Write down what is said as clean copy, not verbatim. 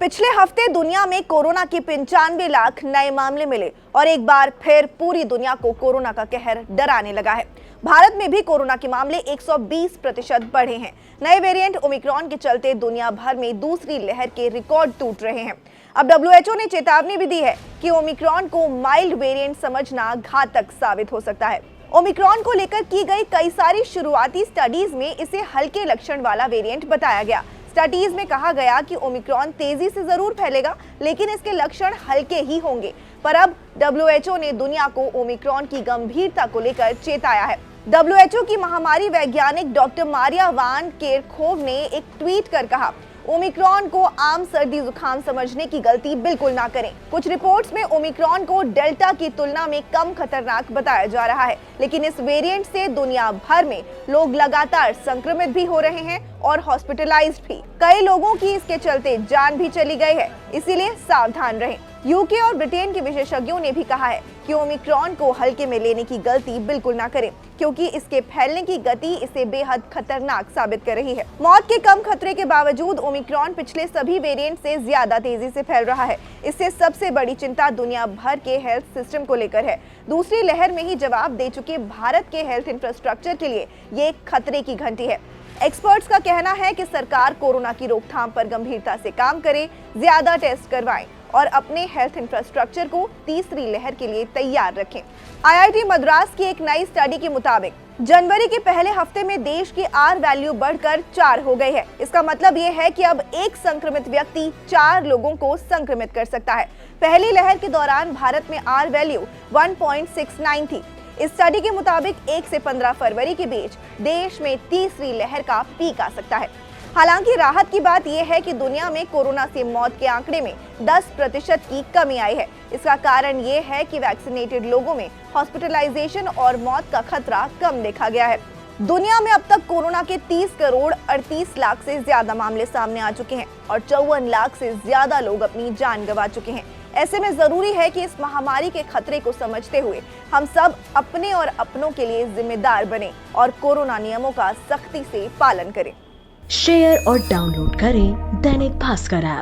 पिछले हफ्ते दुनिया में कोरोना के 95 लाख नए मामले मिले और एक बार फिर पूरी दुनिया को कोरोना का कहर डराने लगा है। भारत में भी कोरोना के मामले 120% बढ़े हैं। नए वेरिएंट ओमिक्रॉन के चलते दुनिया भर में दूसरी लहर के रिकॉर्ड टूट रहे हैं। अब WHO ने चेतावनी भी दी है कि ओमिक्रॉन को माइल्ड वेरिएंट समझना घातक साबित हो सकता है। ओमिक्रॉन को लेकर की गई कई सारी शुरुआती स्टडीज में इसे हल्के लक्षण वाला वेरिएंट बताया गया। स्टडीज में कहा गया कि ओमिक्रॉन तेजी से जरूर फैलेगा, लेकिन इसके लक्षण हल्के ही होंगे। पर अब WHO ने दुनिया को ओमिक्रॉन की गंभीरता को लेकर चेताया है। WHO की महामारी वैज्ञानिक डॉक्टर मारिया वान केरखोव ने एक ट्वीट कर कहा, ओमिक्रॉन को आम सर्दी जुकाम समझने की गलती बिल्कुल ना करें। कुछ रिपोर्ट्स में ओमिक्रॉन को डेल्टा की तुलना में कम खतरनाक बताया जा रहा है, लेकिन इस वेरिएंट से दुनिया भर में लोग लगातार संक्रमित भी हो रहे हैं और हॉस्पिटलाइज्ड भी। कई लोगों की इसके चलते जान भी चली गई है, इसीलिए सावधान रहें। यूके और ब्रिटेन के विशेषज्ञों ने भी कहा है कि ओमिक्रॉन को हल्के में लेने की गलती बिल्कुल ना करें, क्योंकि इसके फैलने की गति इसे बेहद खतरनाक साबित कर रही है। मौत के कम खतरे के बावजूद ओमिक्रॉन पिछले सभी वेरिएंट से ज्यादा तेजी से फैल रहा है। इससे सबसे बड़ी चिंता दुनिया भर के हेल्थ सिस्टम को लेकर है। दूसरी लहर में ही जवाब दे चुके भारत के हेल्थ इंफ्रास्ट्रक्चर के लिए ये एक खतरे की घंटी है। एक्सपर्ट्स का कहना है कि सरकार कोरोना की रोकथाम पर गंभीरता से काम करे, ज्यादा टेस्ट करवाएं और अपने हेल्थ इंफ्रास्ट्रक्चर को तीसरी लहर के लिए तैयार रखें। IIT मद्रास की एक नई स्टडी के मुताबिक जनवरी के पहले हफ्ते में देश की R वैल्यू बढ़कर 4 हो गई है। इसका मतलब ये है कि अब एक संक्रमित व्यक्ति 4 लोगों को संक्रमित कर सकता है। पहली लहर के दौरान भारत में R वैल्यू 1.69 थी। इस स्टडी के मुताबिक 1 से 15 फरवरी के बीच देश में तीसरी लहर का पीक आ सकता है। हालांकि राहत की बात यह है कि दुनिया में कोरोना से मौत के आंकड़े में 10% की कमी आई है। इसका कारण ये है कि वैक्सीनेटेड लोगों में हॉस्पिटलाइजेशन और मौत का खतरा कम देखा गया है। दुनिया में अब तक कोरोना के 30 करोड़ 38 लाख से ज्यादा मामले सामने आ चुके हैं और 54 लाख से ज्यादा लोग अपनी जान गंवा चुके हैं। ऐसे में जरूरी है कि इस महामारी के खतरे को समझते हुए हम सब अपने और अपनों के लिए जिम्मेदार बने और कोरोना नियमों का सख्ती से पालन करें। शेयर और डाउनलोड करें दैनिक भास्कर ऐप।